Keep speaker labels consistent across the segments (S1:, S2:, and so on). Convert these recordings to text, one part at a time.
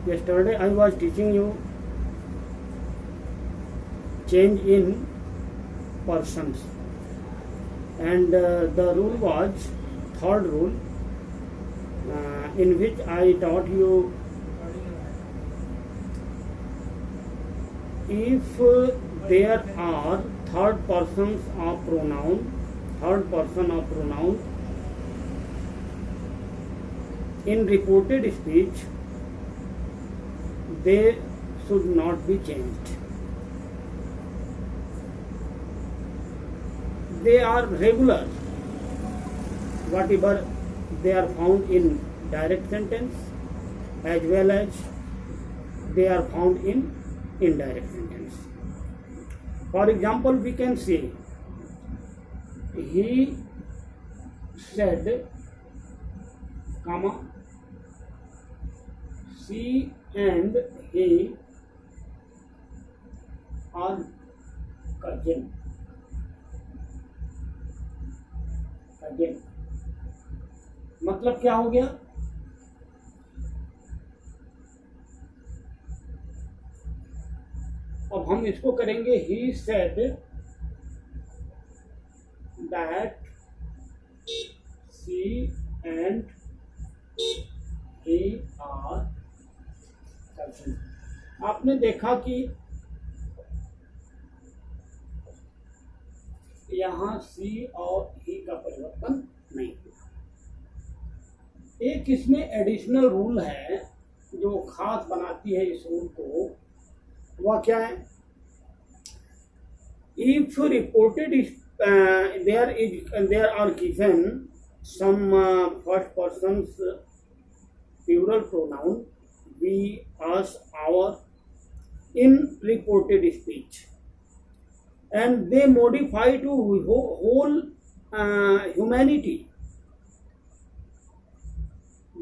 S1: Yesterday I was teaching you change in persons, and the rule was third rule, in which I taught you if there are third person of pronoun in reported speech, they should not be changed. They are regular, whatever they are found in direct sentence as well as they are found in indirect sentence. For example, we can say he said, comma, she and he are cousin. मतलब क्या हो गया? अब हम इसको करेंगे he said that she and he are cousin. आपने देखा कि यहाँ सी और ही का परिवर्तन नहीं हुआ। एक इसमें एडिशनल रूल है जो खास बनाती है इस रूल को, वह क्या है? If reported there are given some first person's plural pronoun, we as our in reported speech, and they modify to whole humanity.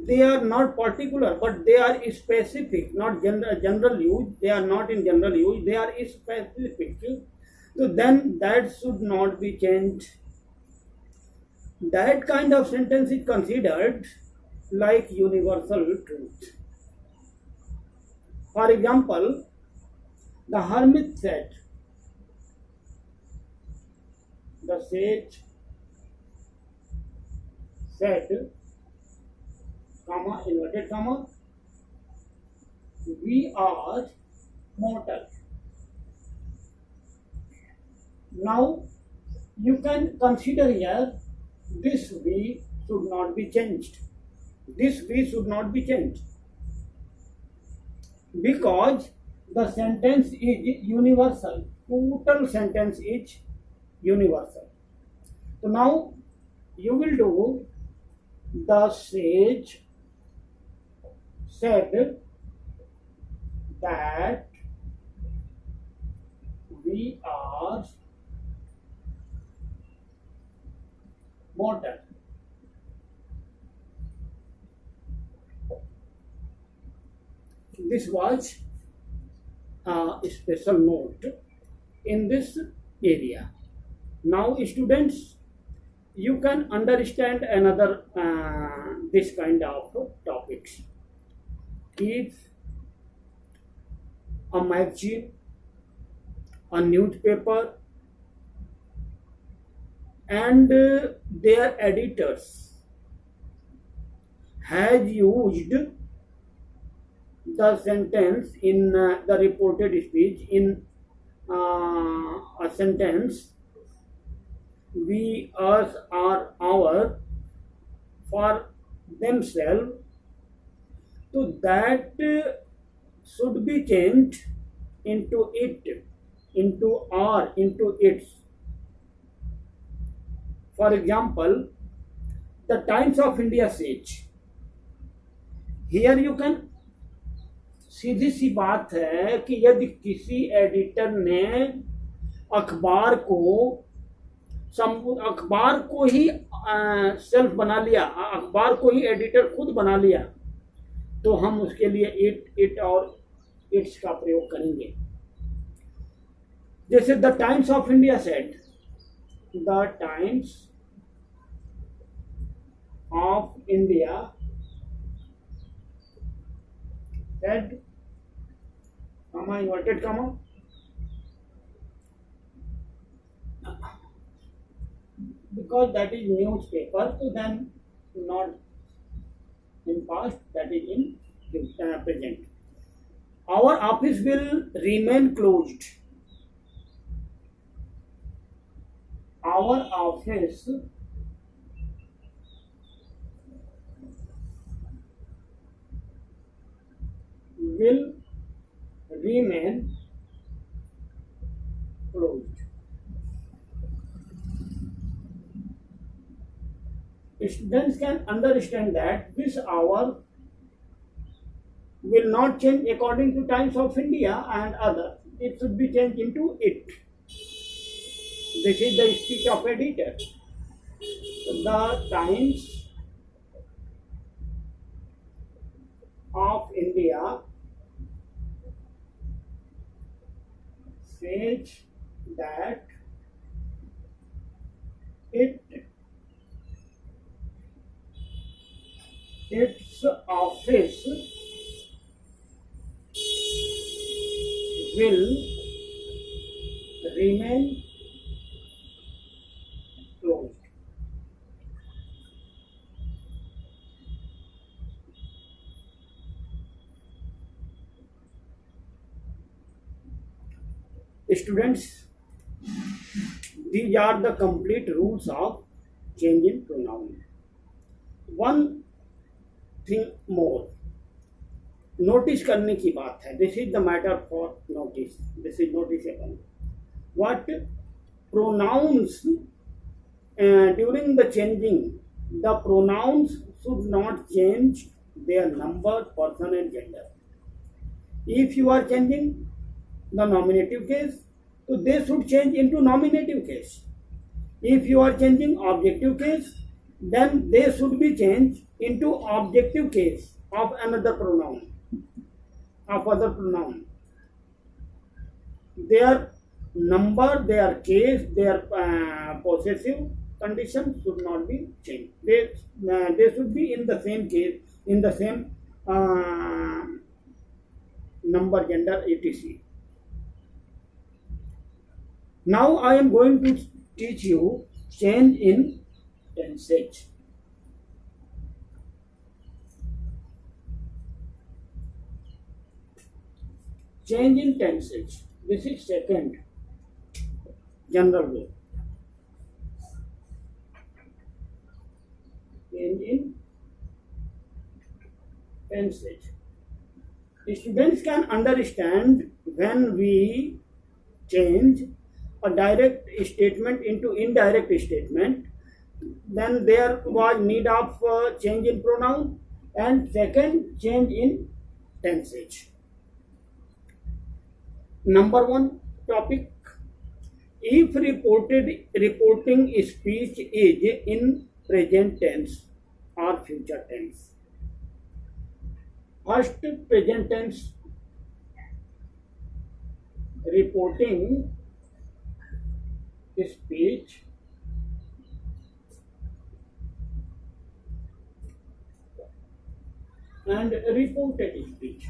S1: They are not particular, but they are specific, not general use. They are not in general use, they are specific. So then that should not be changed. That kind of sentence is considered like universal truth. For example, the hermit said, the sage said, comma, inverted comma, we are mortal. Now you can consider here this we should not be changed. This we should not be changed because the sentence is universal. Total sentence is universal. So now you will do the sage said that we are mortal. This was a special note in this area. Now students, you can understand another this kind of topics. If a magazine, a newspaper, and their editors has used the sentence in the reported speech in a sentence, we us are our for themselves, so that should be changed into it, into or, into its. For example, the Times of India says, here you can, सीधी सी बात है कि यदि किसी editor ने अखबार को ही self बना लिया, अखबार को ही एडिटर खुद बना लिया, तो हम उसके लिए इट और इट्स का प्रयोग करेंगे। जैसे the times of India said, the times of India Z, comma, inverted comma, because that is newspaper, so then not in past, that is in present. Our office will remain closed. Our office will remain closed. Students can understand that this hour will not change according to Times of India and other. It should be changed into it. This is the speech of editor. The Times of India says that its office will remain closed. Students, these are the complete rules of change in pronoun. One thing more, notice करने की बात है. This is the matter for notice. This is noticeable. What pronouns during the changing, the pronouns should not change their number, person, and gender. If you are changing the nominative case, so they should change into nominative case. If you are changing objective case, then they should be changed into objective case of another pronoun, of other pronoun. Their number, their case, their possessive condition should not be changed. They should be in the same case, in the same number, gender, etc. Now I am going to teach you change in tenses. Change in tenses. This is second general way. Change in tenses. Students can understand when we change a direct statement into indirect statement, then there was need of change in pronoun, and second, change in tenses. Number one topic, if reporting speech is in present tense or future tense. First, present tense, reporting speech and reported speech.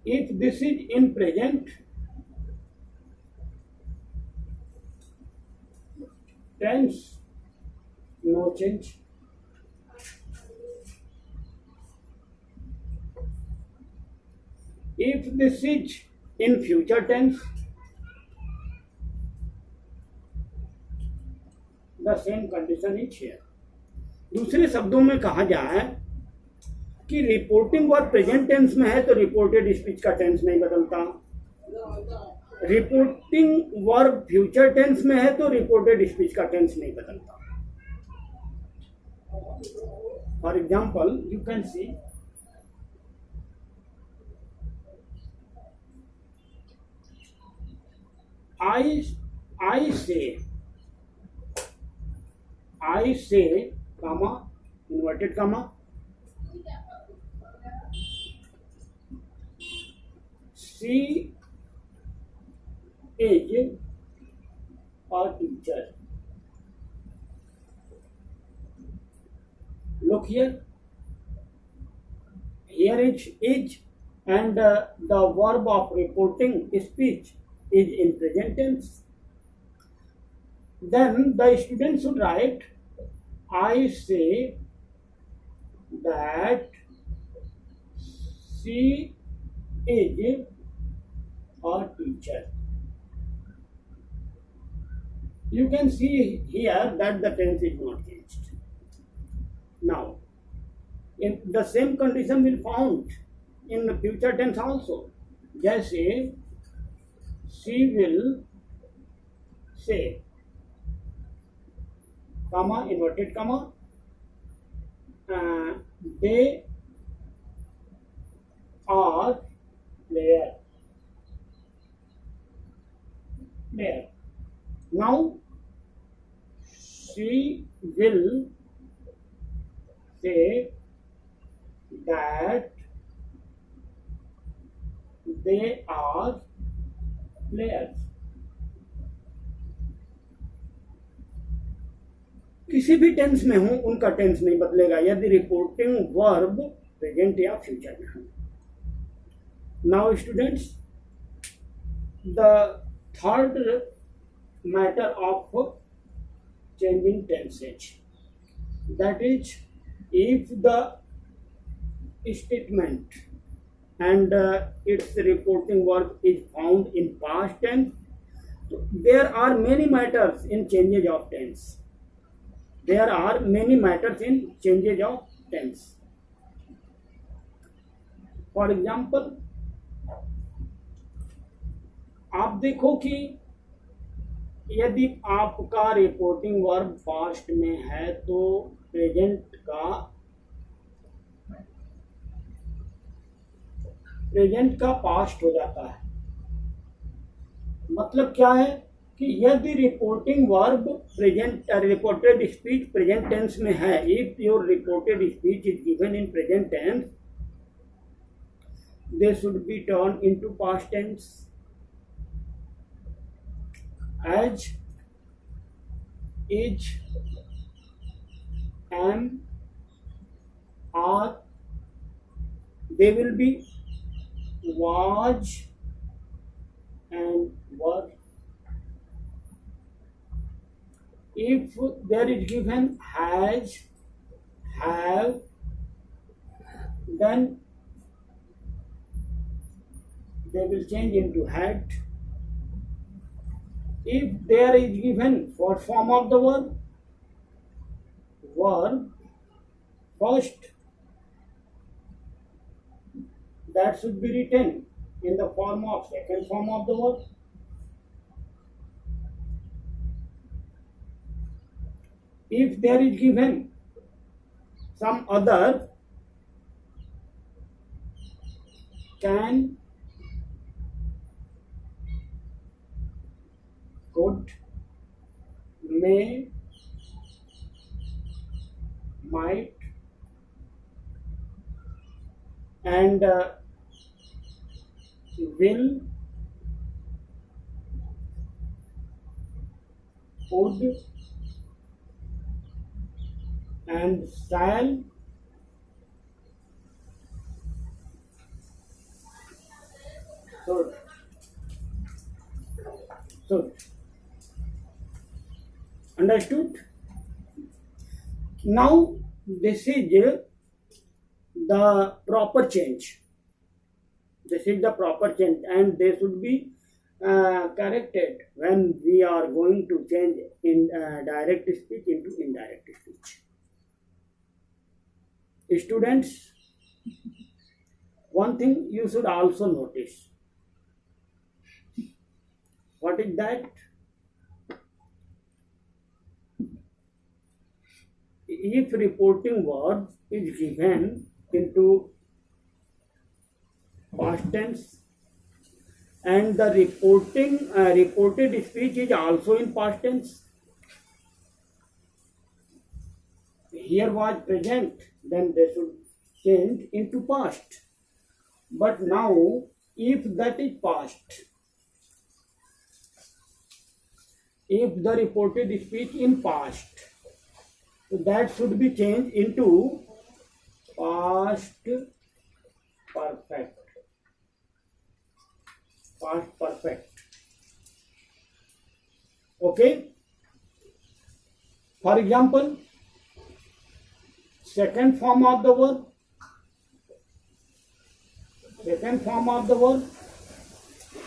S1: If this is in present tense, no change. If this is in future tense, the same condition is here. दूसरे शब्दों में कहा जाए कि reporting verb present tense में है तो reported speech का टेंस नहीं बदलता. रिपोर्टिंग वर्ब फ्यूचर टेंस में है तो रिपोर्टेड स्पीच का टेंस नहीं बदलता. For example, you can see I say, comma, inverted comma, she is a teacher. Look here. Here is and the verb of reporting speech is in present tense. Then the student should write, I say that she is a teacher. You can see here that the tense is not changed. Now, in the same condition will found in the future tense also. जैसे she will say, comma, inverted comma, they are there. Now she will say that they are players. किसी भी tense में हो उनका tense नहीं बदलेगा यदि reporting verb present या फ्यूचर में हो. Now students, the third matter of changing tenses, that is, if the statement and its reporting verb is found in past tense, there are many matters in changes of tense. There are many matters in changes of tense. For example, आप देखो कि यदि आपका reporting verb past में है तो present का past हो जाता है. मतलब क्या है कि यदि reporting verb present reported speech present tense में है, if your reported speech is given in present tense, they should be turn into past tense. As, is, am, are, they will be, was and were. If there is given has, have, then they will change into had. If there is given for form of the verb first, that should be written in the form of second form of the verb. If there is given some other, can, could, may, might, and will, would, and shall, should. Understood? Now this is the proper change. This is the proper change, and they should be corrected when we are going to change in direct speech into indirect speech. Students, one thing you should also notice. What is that? If reporting verb is given into past tense and the reported speech is also in past tense, here was present, then they should change into past. But now, if that is past if the reported speech in past, so that should be changed into past perfect. Past perfect. Okay. For example, second form of the verb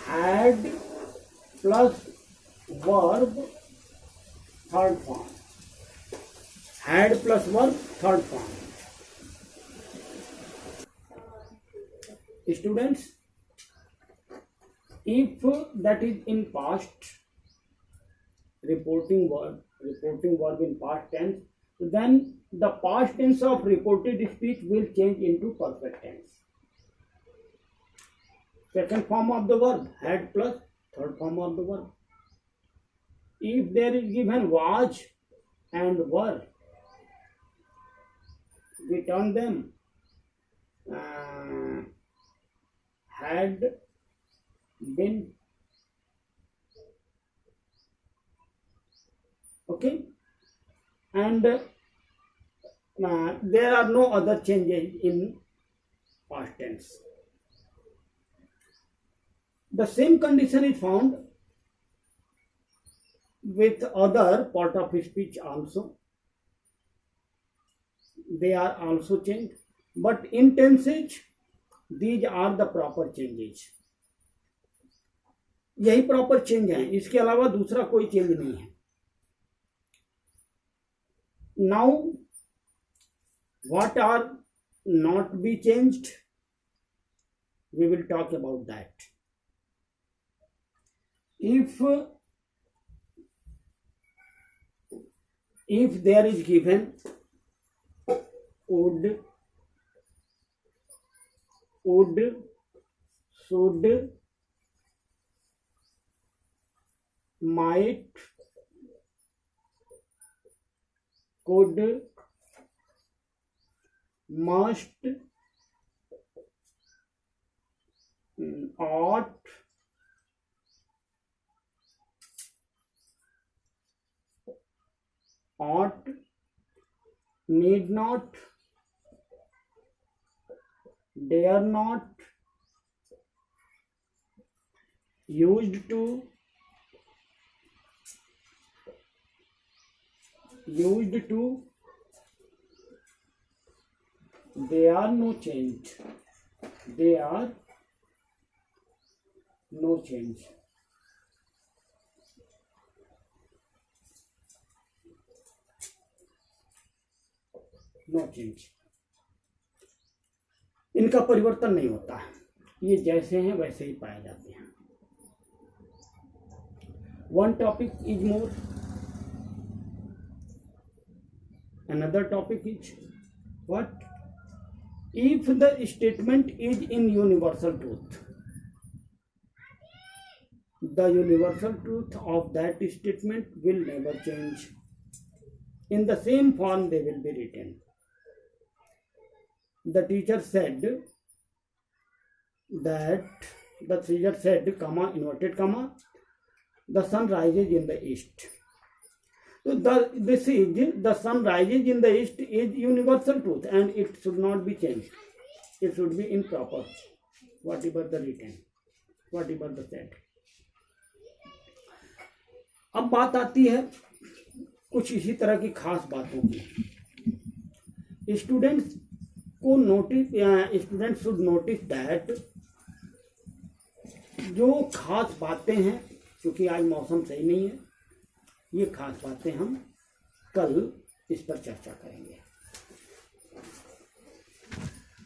S1: had plus verb third form. Had plus verb third form. Students, if that is in past, reporting verb in past tense, then the past tense of reported speech will change into perfect tense. Second form of the verb, had plus third form of the verb. If there is given was and were, we turn them had been. Okay, and there are no other changes in past tense. The same condition is found with other part of speech also. They are also changed, but in tenses these are the proper changes. यही proper change है, इसके अलावा दूसरा कोई change नहीं है. Now what are not be changed, we will talk about that. If there is given would, should, might, could, must, ought, need not, dare not, used to, they are no change. No change. इनका परिवर्तन नहीं होता है, ये जैसे हैं वैसे ही पाए जाते हैं. One topic is more, another topic is what? If the statement is in universal truth, the universal truth of that statement will never change. In the same form they will be written. The teacher said that, comma, inverted comma, the sun rises in the east. So the sun rises in the east is universal truth and it should not be changed. It should be in proper, whatever the written, whatever the said. अब बात आती है कुछ इसी तरह की खास बातों की. स्टूडेंट्स शुड नोटिस दैट जो खास बातें हैं, क्योंकि आज मौसम सही नहीं है, ये खास बातें हम कल इस पर चर्चा करेंगे.